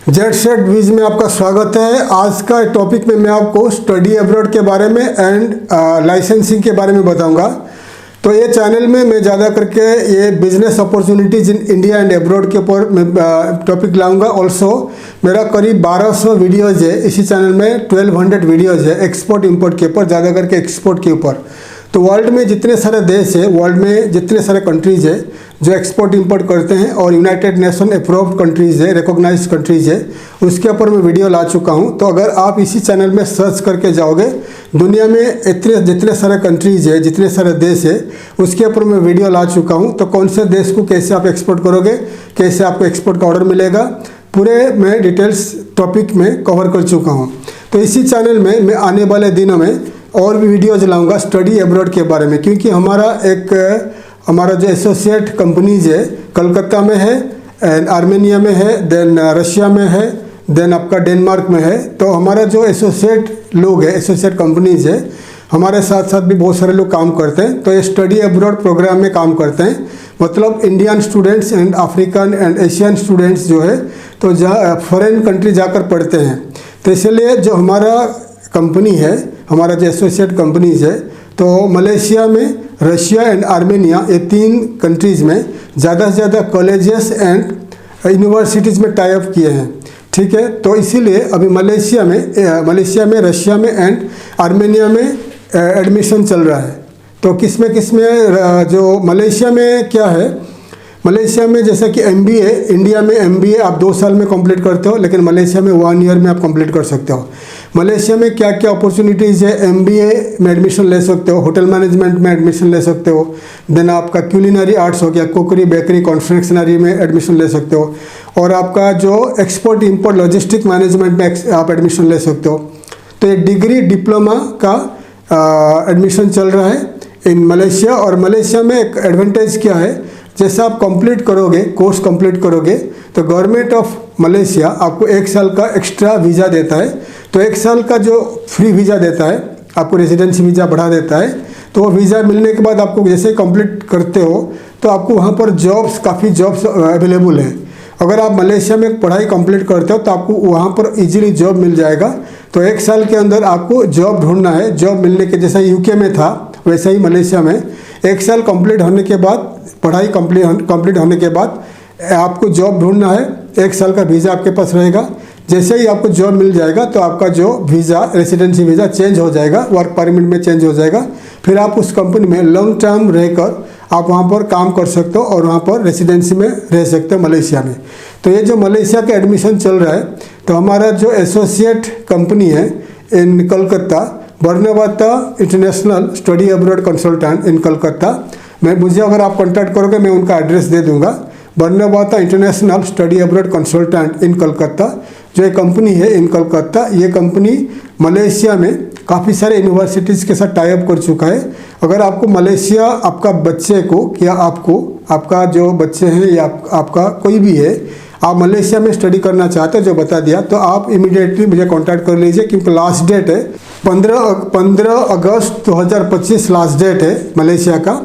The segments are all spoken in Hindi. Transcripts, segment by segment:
जेट सेट विज में आपका स्वागत है। आज का टॉपिक में मैं आपको स्टडी अब्रॉड के बारे में एंड लाइसेंसिंग के बारे में बताऊंगा। तो ये चैनल में मैं ज़्यादा करके ये business opportunities in India and abroad के ऊपर मैं टॉपिक लाऊंगा। ऑल्सो मेरा करीब 1200 वीडियोज़ है इसी चैनल में, 1200 वीडियोज़ है एक्सपोर्ट इंपोर्ट के ऊपर, ज़्यादा करके एक्सपोर्ट के ऊपर। तो वर्ल्ड में जितने सारे देश है, वर्ल्ड में जितने सारे कंट्रीज़ है जो एक्सपोर्ट इंपोर्ट करते हैं और यूनाइटेड नेशन अप्रूव्ड कंट्रीज़ है, रिकॉग्नाइज कंट्रीज़ है, उसके ऊपर मैं वीडियो ला चुका हूं। तो अगर आप इसी चैनल में सर्च करके जाओगे, दुनिया में इतने जितने सारे कंट्रीज़ है, जितने सारे देश है, उसके ऊपर मैं वीडियो ला चुका हूं। तो कौन से देश को कैसे आप एक्सपोर्ट करोगे, कैसे आपको एक्सपोर्ट का ऑर्डर मिलेगा, पूरे मैं डिटेल्स टॉपिक में कवर कर चुका हूँ। तो इसी चैनल में मैं आने वाले दिनों में और भी वीडियोज लाऊंगा स्टडी अब्रॉड के बारे में, क्योंकि हमारा जो एसोसिएट कंपनीज है कलकत्ता में है, एंड आर्मेनिया में है, देन रशिया में है, देन आपका डेनमार्क में है। तो हमारा जो एसोसिएट लोग है, एसोसिएट कंपनीज है, हमारे साथ साथ भी बहुत सारे लोग काम करते हैं। तो ये स्टडी अब्रॉड प्रोग्राम में काम करते हैं, मतलब Indian students and African and Asian students जो है तो फॉरेन कंट्री जाकर पढ़ते हैं। तो इसलिए जो हमारा कंपनी है, हमारा जो एसोसिएट कंपनीज है, तो मलेशिया में, रशिया एंड आर्मेनिया, ये 3 कंट्रीज़ में ज़्यादा से ज़्यादा कॉलेजेस एंड यूनिवर्सिटीज़ में टाई अप किए हैं। ठीक है, तो इसीलिए अभी मलेशिया में, रशिया में एंड आर्मेनिया में एडमिशन चल रहा है। तो किसमें जो मलेशिया में क्या है, मलेशिया में जैसा कि MBA, इंडिया में MBA आप 2 साल में कंप्लीट करते हो, लेकिन मलेशिया में 1 ईयर में आप कंप्लीट कर सकते हो। मलेशिया में क्या क्या अपॉर्चुनिटीज़ है, MBA में एडमिशन ले सकते हो, होटल मैनेजमेंट में एडमिशन ले सकते हो, देन आपका क्यूलिनरी आर्ट्स हो गया, कुकरी, बेकरी, कॉन्फेक्शनरी में एडमिशन ले सकते हो, और आपका जो एक्सपोर्ट इंपोर्ट लॉजिस्टिक मैनेजमेंट में आप एडमिशन ले सकते हो। तो ये डिग्री डिप्लोमा का एडमिशन चल रहा है इन मलेशिया। और मलेशिया में एक एडवांटेज क्या है, जैसा आप कंप्लीट करोगे, कोर्स कंप्लीट करोगे, तो गवर्नमेंट ऑफ मलेशिया आपको 1 साल का एक्स्ट्रा वीज़ा देता है। तो 1 साल का जो फ्री वीज़ा देता है, आपको रेजिडेंसी वीज़ा बढ़ा देता है। तो वो वीज़ा मिलने के बाद आपको जैसे कंप्लीट करते हो तो आपको वहाँ पर काफ़ी जॉब्स अवेलेबल है। अगर आप मलेशिया में पढ़ाई कंप्लीट करते हो तो आपको वहाँ पर इजीली जॉब मिल जाएगा। तो 1 साल के अंदर आपको जॉब ढूंढना है। जॉब मिलने के जैसा UK में था वैसा ही मलेशिया में 1 साल कंप्लीट होने के बाद, पढ़ाई कंप्लीट होने के बाद आपको जॉब ढूंढना है। 1 साल का वीज़ा आपके पास रहेगा। जैसे ही आपको जॉब मिल जाएगा तो आपका जो वीज़ा, रेसिडेंसी वीज़ा चेंज हो जाएगा, वर्क परमिट में चेंज हो जाएगा। फिर आप उस कंपनी में लॉन्ग टर्म रहकर आप वहाँ पर काम कर सकते हो और वहाँ पर रेसिडेंसी में रह सकते हो मलेशिया में। तो ये जो मलेशिया का एडमिशन चल रहा है, तो हमारा जो एसोसिएट कंपनी है in Calcutta, Barnwata international study abroad consultant in Calcutta, मुझे अगर आप कॉन्टैक्ट करोगे मैं उनका एड्रेस दे दूंगा। Barnwata international study abroad consultant in Calcutta जो एक कंपनी है इन कलकत्ता, ये कंपनी मलेशिया में काफ़ी सारे यूनिवर्सिटीज़ के साथ टाई अप कर चुका है। अगर आपको मलेशिया, आपका बच्चे को, या आपका जो बच्चे हैं या आपका कोई भी है, आप मलेशिया में स्टडी करना चाहते हो, जो बता दिया, तो आप इमीडिएटली मुझे कांटेक्ट कर लीजिए, क्योंकि लास्ट डेट है 15 अगस्त 2025 लास्ट डेट है मलेशिया का।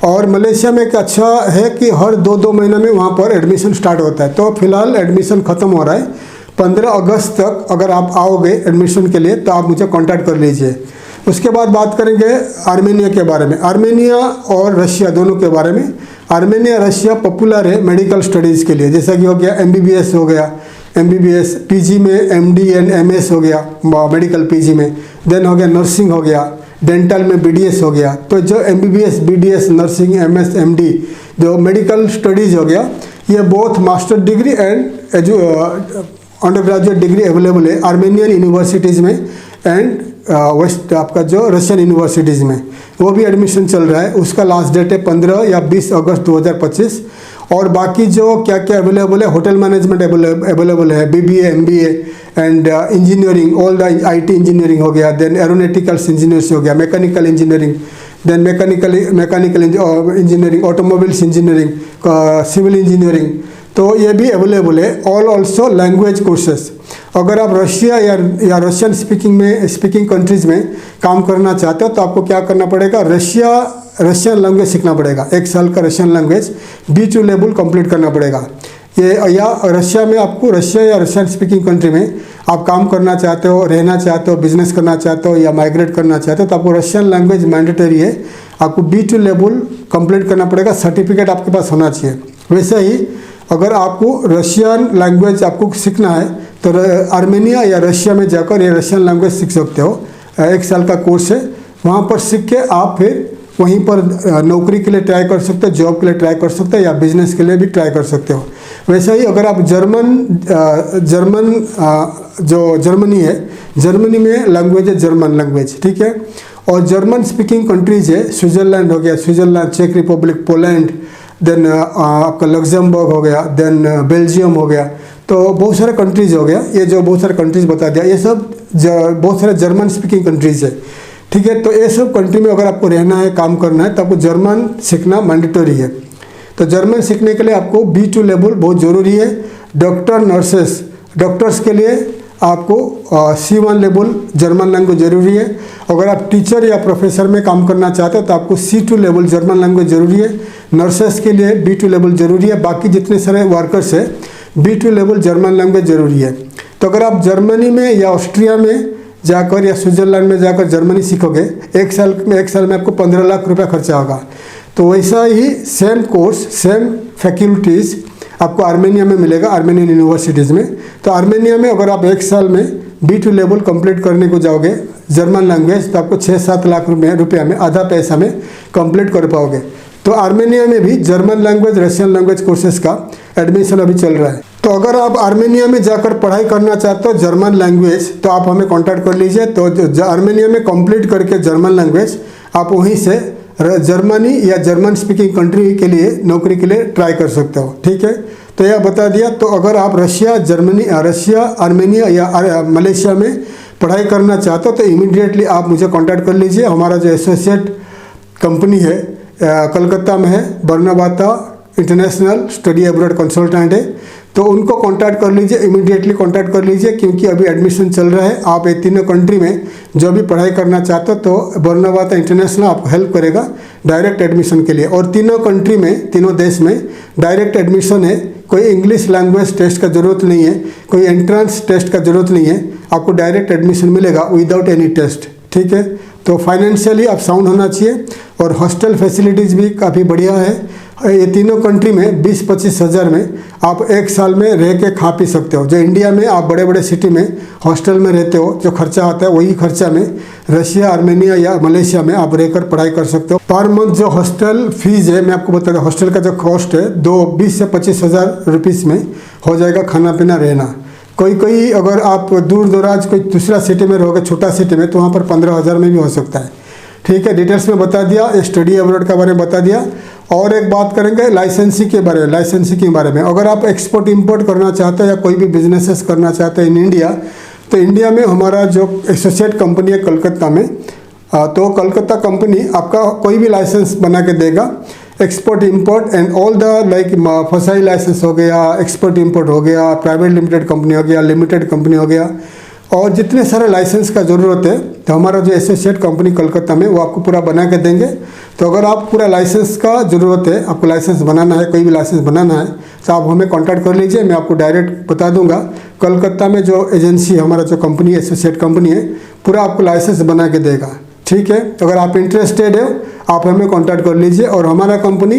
और मलेशिया में एक अच्छा है कि हर 2-2 महीने में वहाँ पर एडमिशन स्टार्ट होता है। तो फिलहाल एडमिशन ख़त्म हो रहा है 15 अगस्त तक। अगर आप आओगे एडमिशन के लिए तो आप मुझे कांटेक्ट कर लीजिए। उसके बाद बात करेंगे आर्मेनिया के बारे में, आर्मेनिया और रशिया दोनों के बारे में। आर्मेनिया, रशिया पॉपुलर है मेडिकल स्टडीज़ के लिए, जैसा कि हो गया MBBS हो गया, MBBS, PG में MD एंड MS हो गया मेडिकल PG में, देन हो गया नर्सिंग हो गया, डेंटल में BDS हो गया। तो जो MBBS, BDS, nursing, MS, MD जो मेडिकल स्टडीज़ हो गया, ये बहुत master degree and under graduate degree available है आर्मेनियन यूनिवर्सिटीज़ में एंड वेस्ट आपका जो रशियन यूनिवर्सिटीज़ में, वो भी एडमिशन चल रहा है। उसका लास्ट डेट है 15 या 20 अगस्त 2025। और बाकी जो क्या क्या अवेलेबल है, होटल मैनेजमेंट अवेलेबल है, BBA, MBA and engineering, all the IT engineering हो गया, देन एरोनॉटिकल्स इंजीनियर्स हो गया, mechanical engineering, then mechanical engineering, automobiles engineering, civil engineering, तो ये भी अवेलेबल है। All also language courses. अगर आप रशिया या रशियन स्पीकिंग कंट्रीज़ में काम करना चाहते हो तो आपको क्या करना पड़ेगा, रशियन लैंग्वेज सीखना पड़ेगा। 1 साल का Russian language B2 level complete करना पड़ेगा। ये, या रशिया में आपको रशिया या रशियन स्पीकिंग कंट्री में आप काम करना चाहते हो, रहना चाहते हो, बिजनेस करना चाहते हो या माइग्रेट करना चाहते हो तो आपको रशियन लैंग्वेज मैंडेटरी है। आपको B2 लेवल कंप्लीट करना पड़ेगा, सर्टिफिकेट आपके पास होना चाहिए। वैसे ही अगर आपको रशियन लैंग्वेज आपको सीखना है तो आर्मेनिया या रशिया में जाकर ये रशियन लैंग्वेज सीख सकते हो। 1 साल का कोर्स है, वहाँ पर सीख के आप फिर वहीं पर नौकरी के लिए ट्राई कर सकते हो, जॉब के लिए ट्राई कर सकते हो या बिजनेस के लिए भी ट्राई कर सकते हो। वैसे ही अगर आप जो जर्मनी है, जर्मनी में लैंग्वेज है जर्मन लैंग्वेज, ठीक है। और जर्मन स्पीकिंग कंट्रीज है, स्विट्ज़रलैंड हो गया, स्विट्ज़रलैंड, चेक रिपब्लिक, पोलैंड, देन आपका लग्जमबर्ग हो गया, देन बेल्जियम हो गया। तो बहुत सारे कंट्रीज हो गया, ये जो बहुत सारे कंट्रीज बता दिया, ये सब बहुत सारे जर्मन स्पीकिंग कंट्रीज है, ठीक है। तो ये सब कंट्री में अगर आपको रहना है, काम करना है तो आपको जर्मन सीखना मैंडेटरी है। तो जर्मन सीखने के लिए आपको B2 लेवल बहुत ज़रूरी है। डॉक्टर, नर्सेस, डॉक्टर्स के लिए आपको C1 लेवल जर्मन लैंग्वेज ज़रूरी है। अगर आप टीचर या प्रोफेसर में काम करना चाहते हो तो आपको C2 लेवल जर्मन लैंग्वेज ज़रूरी है। नर्सेस के लिए B2 लेवल ज़रूरी है। बाकी जितने सारे वर्कर्स है B2 लेवल जर्मन लैंग्वेज ज़रूरी है। तो अगर आप जर्मनी में या ऑस्ट्रिया में जाकर या स्विट्ज़रलैंड में जाकर जर्मनी सीखोगे, एक साल में आपको 15 लाख रुपया खर्चा होगा। तो वैसा ही सेम कोर्स, सेम फैकल्टीज़ आपको आर्मेनिया में मिलेगा, आर्मेनियन यूनिवर्सिटीज़ में। तो आर्मेनिया में अगर आप 1 साल में B2 लेवल कंप्लीट करने को जाओगे जर्मन लैंग्वेज तो आपको 6-7 लाख रुपया में, आधा पैसा में कंप्लीट कर पाओगे। तो आर्मेनिया में भी German language, Russian language courses का एडमिशन अभी चल रहा है। तो अगर आप आर्मेनिया में जाकर पढ़ाई करना चाहते हो जर्मन लैंग्वेज तो आप हमें कांटेक्ट कर लीजिए। तो आर्मेनिया में कंप्लीट करके जर्मन लैंग्वेज आप वहीं से जर्मनी या जर्मन स्पीकिंग कंट्री के लिए नौकरी के लिए ट्राई कर सकते हो, ठीक है। तो यह बता दिया। तो अगर आप रशिया, आर्मेनिया या मलेशिया में पढ़ाई करना चाहते हो तो इमीडिएटली आप मुझे कांटेक्ट कर लीजिए। हमारा जो एसोसिएट कंपनी है कलकत्ता में है, बर्नाबाता इंटरनेशनल स्टडी अब्रॉड कंसल्टेंट है, तो उनको कांटेक्ट कर लीजिए, इमीडिएटली कांटेक्ट कर लीजिए क्योंकि अभी एडमिशन चल रहा है। आप ये तीनों कंट्री में जो भी पढ़ाई करना चाहते हो तो बर्नाबाता इंटरनेशनल आपको हेल्प करेगा डायरेक्ट एडमिशन के लिए। और तीनों कंट्री में, तीनों देश में डायरेक्ट एडमिशन है। कोई इंग्लिश लैंग्वेज टेस्ट का ज़रूरत नहीं है, कोई एंट्रेंस टेस्ट का ज़रूरत नहीं है, आपको डायरेक्ट एडमिशन मिलेगा विदाउट एनी टेस्ट, ठीक है। तो फाइनेंशियली आप साउंड होना चाहिए और हॉस्टल फैसिलिटीज़ भी काफ़ी बढ़िया है। ये तीनों कंट्री में 20-25 हज़ार में आप 1 साल में रह के खा पी सकते हो। जो इंडिया में आप बड़े बड़े सिटी में हॉस्टल में रहते हो, जो खर्चा आता है वही खर्चा में रशिया, आर्मेनिया या मलेशिया में आप रहकर पढ़ाई कर सकते हो। पर मंथ जो हॉस्टल फीस है, मैं आपको बता दूँ, हॉस्टल का जो कॉस्ट है 20 से 25 हज़ार रुपीज़ में हो जाएगा खाना पीना रहना। कोई अगर आप दूर दराज कोई दूसरा सिटी में रहोगे, छोटा सिटी में, तो वहाँ पर 15 हज़ार में भी हो सकता है, ठीक है। डिटेल्स में बता दिया, स्टडी अब्रॉड के बारे में बता दिया। और एक बात करेंगे लाइसेंसिंग के बारे में। लाइसेंसिंग के बारे में अगर आप एक्सपोर्ट इंपोर्ट करना चाहते हो या कोई भी बिजनेसेस करना चाहते हैं इन इंडिया, तो इंडिया में हमारा जो एसोसिएट कंपनी है कलकत्ता में, तो कलकत्ता कंपनी आपका कोई भी लाइसेंस बना के देगा, export import and all the like फसाई लाइसेंस हो गया, एक्सपोर्ट इंपोर्ट हो गया, प्राइवेट लिमिटेड कंपनी हो गया, लिमिटेड कंपनी हो गया, और जितने सारे लाइसेंस का ज़रूरत है तो हमारा जो एसोसिएट कंपनी कलकत्ता में वो आपको पूरा बना के देंगे। तो अगर आप पूरा लाइसेंस का ज़रूरत है, आपको लाइसेंस बनाना है, कोई भी लाइसेंस बनाना है, तो आप हमें कांटेक्ट कर लीजिए, मैं आपको डायरेक्ट बता दूंगा। कलकत्ता में जो एजेंसी हमारा जो कंपनी है, एसोसिएट कंपनी है, पूरा आपको लाइसेंस बना के देगा, ठीक है। अगर आप इंटरेस्टेड हो आप हमें कांटेक्ट कर लीजिए। और हमारा कंपनी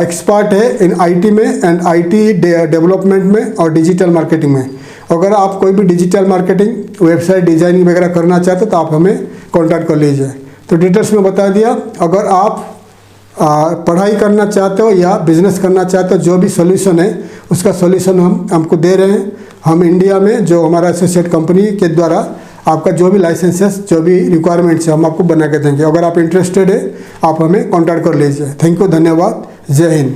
एक्सपर्ट है इन IT में एंड IT डेवलपमेंट में और डिजिटल मार्केटिंग में। अगर आप कोई भी डिजिटल मार्केटिंग, वेबसाइट डिजाइनिंग वगैरह करना चाहते हो तो आप हमें कांटेक्ट कर लीजिए। तो डिटेल्स में बता दिया। अगर आप पढ़ाई करना चाहते हो या बिजनेस करना चाहते हो, जो भी सोल्यूशन है उसका सोल्यूशन हम आपको दे रहे हैं। हम इंडिया में जो हमारा एसोसिएट कंपनी के द्वारा आपका जो भी लाइसेंसेस, जो भी रिक्वायरमेंट्स है, हम आपको बना के देंगे। अगर आप इंटरेस्टेड है आप हमें कांटेक्ट कर लीजिए। थैंक यू, धन्यवाद, जय हिंद।